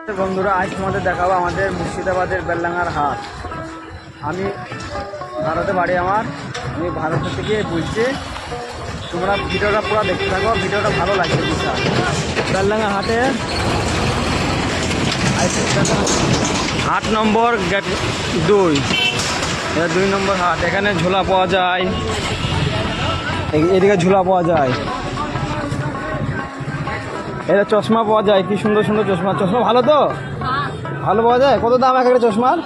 বন্ধুরা, আজ তোমাদের দেখাবো আমাদের মুর্শিদাবাদের বেলডাঙ্গার হাট। আমি ভারতে বাড়ি আমার, আমি ভারত থেকে বলছি। তোমরা ভিডিওটা পুরো দেখতে থাকো, ভিডিওটা ভালো লাগবে বিশাল। বেলডাঙ্গা হাটে 8 নম্বর গেট 2, এটা 2 নম্বর হাট। এখানে ঝোলা পাওয়া যায়, এদিকে ঝোলা পাওয়া যায়, এটা চশমা পাওয়া যায়। কি সুন্দর সুন্দর চশমা, চশমা ভালো তো ভালো পাওয়া যায়। কত দাম এক একটা চশমার?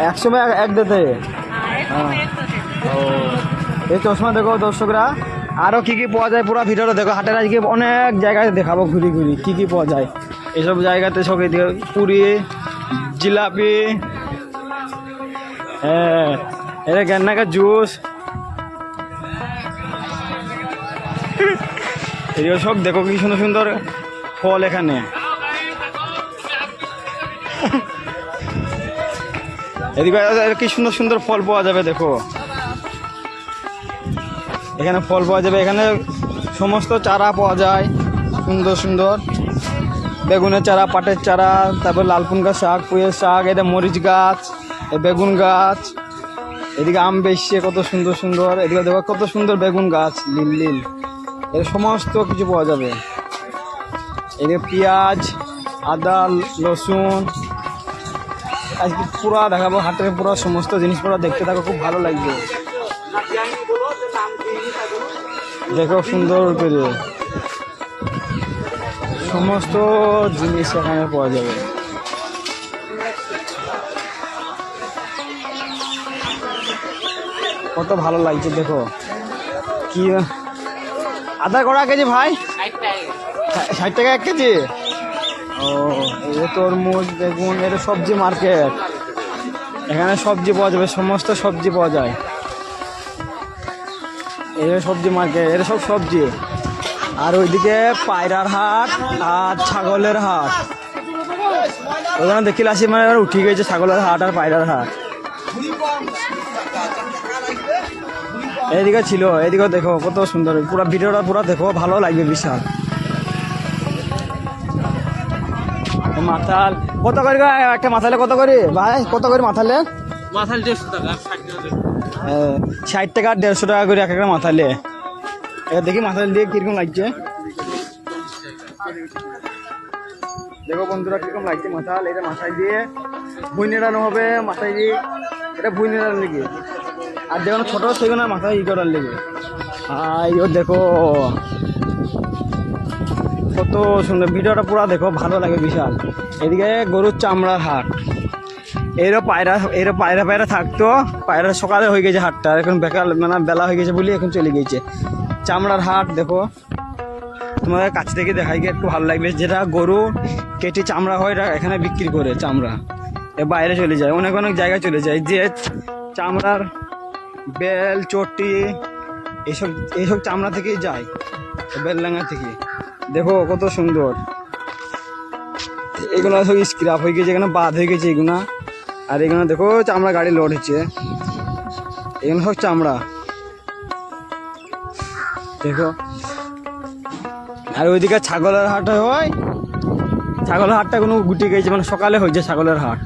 100 এক দিতে। হ্যাঁ, ও এই চশমা দেখো দর্শকরা। আরও কী কী পাওয়া যায় পুরো ভিডিওটা দেখো। হাটের আজকে অনেক জায়গায় দেখাবো ঘুরি ঘুরি কী কী পাওয়া যায় এইসব জায়গাতে। সব এদিকে পুরি, জিলাপি, হ্যাঁ এটা গেন্নাকার জুস, এদিকে সব দেখো কি সুন্দর সুন্দর ফল। এখানে এদিকে কি সুন্দর সুন্দর ফল পাওয়া যাবে দেখো। এখানে ফল পাওয়া যাবে, এখানে সমস্ত চারা পাওয়া যায় সুন্দর সুন্দর। বেগুনের চারা, পাটের চারা, তারপর লালপুনকা শাক, পুঁয়ের শাক, এটা মরিচ গাছ, বেগুন গাছ। এদিকে আম বেশি কত সুন্দর সুন্দর। এদিকে দেখো কত সুন্দর বেগুন গাছ, লীল লীল। এর সমস্ত কিছু পাওয়া যাবে। এদিকে পেঁয়াজ, আদা, রসুন। আজকে পুরো দেখাবো হাটের পুরো সমস্ত জিনিসপত্র দেখতে থাকো, খুব ভালো লাগবে। দেখো সুন্দর করে সমস্ত জিনিস এখানে পাওয়া যাবে। কত ভালো লাগছে দেখো। কি আদা কড়া কেজি ভাই? 60 টাকা 1 কেজি। ও এই তরমুজ, বেগুন, এটা সবজি মার্কেট। এখানে সবজি পাওয়া যাবে, সমস্ত সবজি পাওয়া যায়। এটা সবজি মার্কেট, এটা সব সবজি। আর ওইদিকে পায়রার হাট আর ছাগলের হাট। ওখানে দেখিলে আসি মানে উঠে গেছে ছাগলের হাট আর পায়রার হাট। এইদিকে ছিল, এইদিকে দেখো কত সুন্দর। পুরো ভিডিওটা পুরো দেখো, ভালো লাগবে বিশাল। মাথাল কত করে একটা? মাথালে কত করে ভাই? কত করে মাথালে? মাথাল 150 টাকা, 60 টাকা 150 টাকা করে এক একটা মাথালে। এবার দেখি মাথাল দিয়ে কিরকম লাগছে। দেখো বন্ধুরা কিরকম লাগছে মাথাল। এটা মাথায় দিয়ে ভুই নেড়ানো হবে, মাথায় দিয়ে এটা ভুই নেড়ানোর লেগে। আর যেগুলো ছোটো সেগুলো মাথায় করার লেগে। আর দেখো কত সুন্দর। ভিডিওটা পুরো দেখো, ভালো লাগে বিশাল। এদিকে গরুর চামড়ার হাট। এরও পায়রা পায়রা থাকতো। পায়রা সকালে হয়ে গেছে হাটটা, এখন বেকার মানে বেলা হয়ে গেছে বলে এখন চলে গেছে। চামড়ার হাট দেখো, তোমাদের কাছ থেকে দেখাই গিয়ে একটু ভালো লাগবে। যেটা গরু কেটে চামড়া হয় এখানে বিক্রি করে চামড়া, বাইরে চলে যায়, অনেক অনেক জায়গায় চলে যায়। যে চামড়ার বেল, চটি, এইসব চামড়া থেকেই যায়, বেলডাঙ্গা থেকে। দেখো কত সুন্দর। এগুলো সব স্ক্র্যাপ হয়ে গেছে, এখানে বাদ হয়ে গেছে এগুলো। আর এগুলো দেখো চামড়া গাড়ি লোড হচ্ছে, এগুলো সব চামড়া দেখো। আর ওইদিকে ছাগলের হাট হয়, ছাগলের হাটটা কোনো গুটি গেছে, মানে সকালে হয়েছে ছাগলের হাট।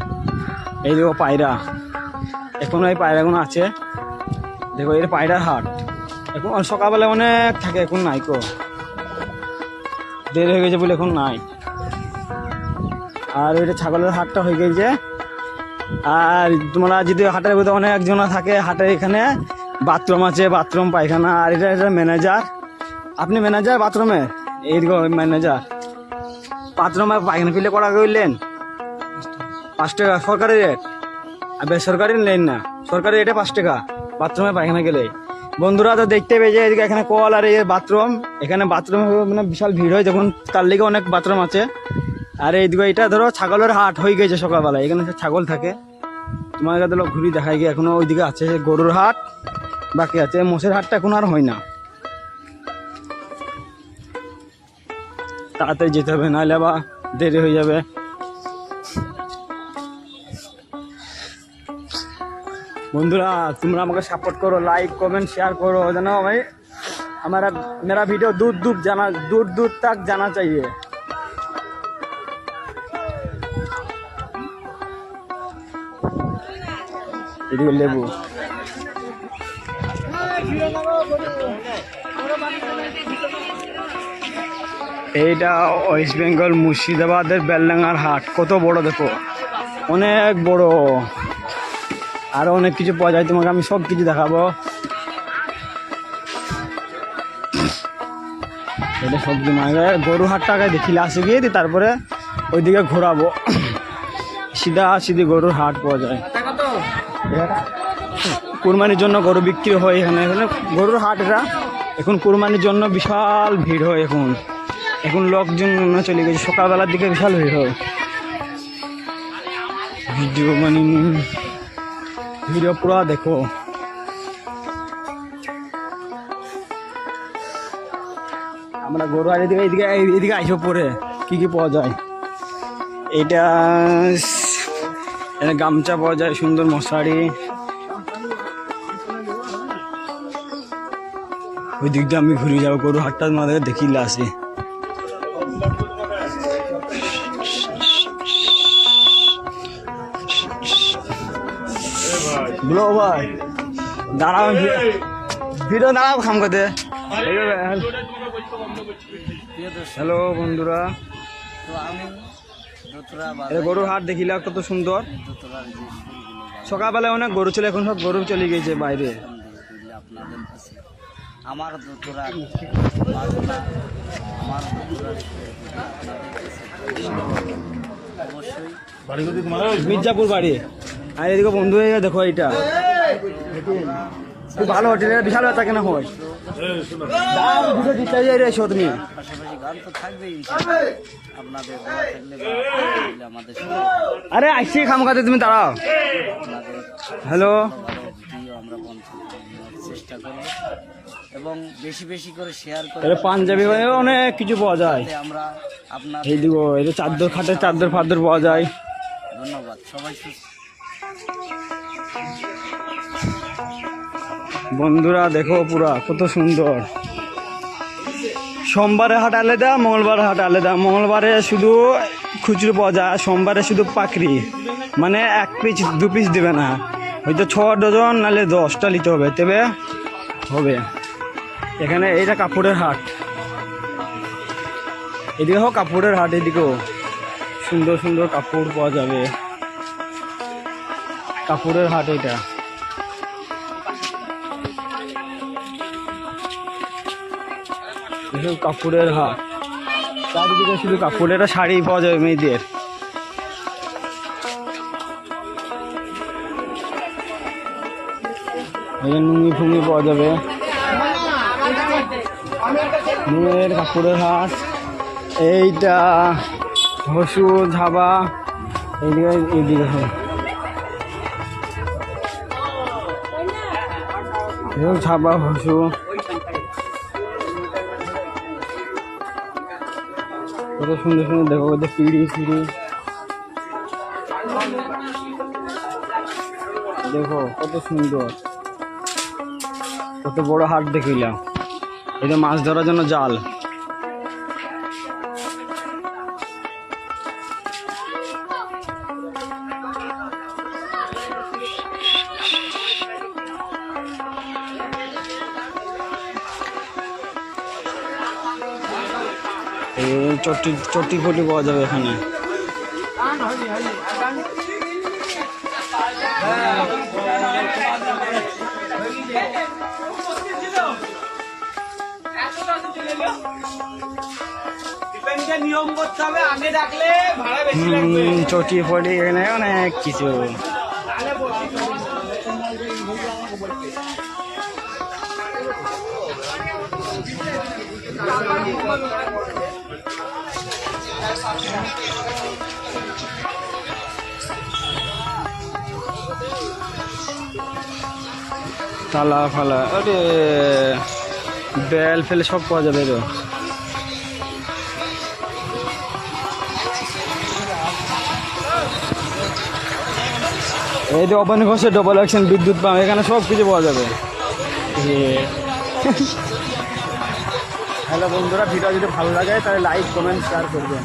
এই দেখো পায়রা, এখনো এই পায়রাগুলো আছে দেখো। এর পায়রার হাট এখন সকালবেলা অনেক থাকে, এখন নাই কো, দেরি হয়ে গেছে বলে এখন নাই। আর ওইটা ছাগলের হাটটা হয়ে গেছে। আর তোমরা যদি হাটের ভিতরে অনেকজন থাকে, হাটের এখানে বাথরুম আছে, বাথরুম পায়খানা। আর এটা ম্যানেজার। আপনি ম্যানেজার বাথরুমে? এইদিকে ম্যানেজার। বাথরুমে পায়খানা ফিলে করা করলেন 5 টাকা সরকারি রেট, আর বেসরকারি নেন না। সরকারি রেটে 5 টাকা বাথরুমে পায়খানা গেলে। বন্ধুরা তো দেখতে পেয়েছে এদিকে এখানে কল আর এই বাথরুম। এখানে বাথরুম মানে বিশাল ভিড় হয় যখন, তার লেগে অনেক বাথরুম আছে। আর এইদিকে এটা ধরো ছাগলের হাট হয়ে গেছে সকালবেলা, এখানে ছাগল থাকে। তোমার কাছে ঘুরি দেখাই গিয়ে। এখনো ওইদিকে আছে গরুর হাট বাকি আছে, মোষের হাটটা এখন আর হয় না। তাড়াতাড়ি যেতে হবে, নাহলে আবার দেরি হয়ে যাবে। বন্ধুরা তোমরা আমাকে সাপোর্ট করো, লাইক কমেंट शेयर करो, জানো भाई मेरा वीडियो दूर दूर तक जाना चाहिए। এদিকে লেবু। এইটা ওয়েস্ট বেঙ্গল মুর্শিদাবাদের বেলডাঙ্গার হাট, কত বড় দেখো, অনেক বড়। আরো অনেক কিছু পাওয়া যায়, তোমাকে আমি সব কিছু দেখাবো। এটা সবজি মানে গরু হাটটা আগে দেখিলে আসে গিয়ে তারপরে ওইদিকে ঘোরাবো। সিধা সিধি গরুর হাট পাওয়া যায়। কুরবানির জন্য গরু বিক্রি হয় এখানে, এখানে গরুর হাট। এটা এখন কুরবানির জন্য বিশাল ভিড় হয়। এখন লোকজন চলে গেছে, সকালবেলার দিকে বিশাল ভিড় হয়। ভিডিও পুরা দেখো। আমরা গরু হাট এদিকে এদিকে আইসব পরে কি কি পাওয়া যায়। এটা গামছা পাওয়া যায়, সুন্দর মশারি। ওই দিক দিয়ে আমি ঘুরে যাবো, গরু হাটটা আমাদের দেখিলে আসি। বলো ভাই, দাঁড়াও ভিডিও দাঁড়াও খাম করতে। হ্যালো বন্ধুরা, গরুর হাট দেখিলা কত সুন্দর। সকালবেলায় অনেক গরু ছিল, এখন সব গরু চলে গেছে বাইরে। আমার মির্জাপুর বাড়ি। আর এদিকে বন্ধু হয়ে দেখো, এইটা খুব ভালো হোটেল, বিশাল ব্যথা কেন হয়। তুমি আরে আসছি খাম খাতে, তুমি দাঁড়াও। হ্যালো, চেষ্টা করব এবং বেশি বেশি করে শেয়ার করে। পাঞ্জাবি অনেক কিছু পাওয়া যায়। আমরা আপনার এইদিকে এটা চাদর খাটের চাদর ফাদর পাওয়া যায়। ধন্যবাদ সবাই। বন্ধুরা দেখো পুরা কত সুন্দর। সোমবারে হাট আলাদা, মঙ্গলবার হাট আলাদা। মঙ্গলবারে শুধু খুচরো পাওয়া যায়, সোমবারে শুধু পাকড়ি, মানে 1 পিস 2 পিস দেবে না, হয়তো 6 ডজন নাহলে 10টা নিতে হবে, তবে হবে। এখানে এইটা কাপড়ের হাট, এদিকে হোক কাপড়ের হাট, এদিকেও সুন্দর সুন্দর কাপড় পাওয়া যাবে। কাপড়ের হাট এটা। কাপড়ের হাট, চারিদিকে শুধু কাপড়ের শাড়ি পাওয়া যাবে মেয়েদের। লুঙ্গি ফুঙ্গি পাওয়া যাবে। মেয়ের কাপড়ের হাট। এইটা হসু ঝাবা, এইদিকে এইদিকে ঝাবা হসু। কত সুন্দর সুন্দর দেখো, ওদের পিড়ি ফিড়ি দেখো কত সুন্দর, কত বড় হাট দেখিলাম। এটা মাছ ধরার জন্য জাল। চটি ফটি পাওয়া যাবে এখানে। চটি ফটি এখানে অনেক কিছু। তালা ফালা, আরে বেল ফেলে সব পাওয়া যাবে। এই যে অবনী ঘোষের ডবল অ্যাকশন বিদ্যুৎ পাম্প, এখানে সব কিছু পাওয়া যাবে। হ্যালো বন্ধুরা, ভিডিও যদি ভালো লাগে তাহলে লাইক কমেন্ট শেয়ার করবেন।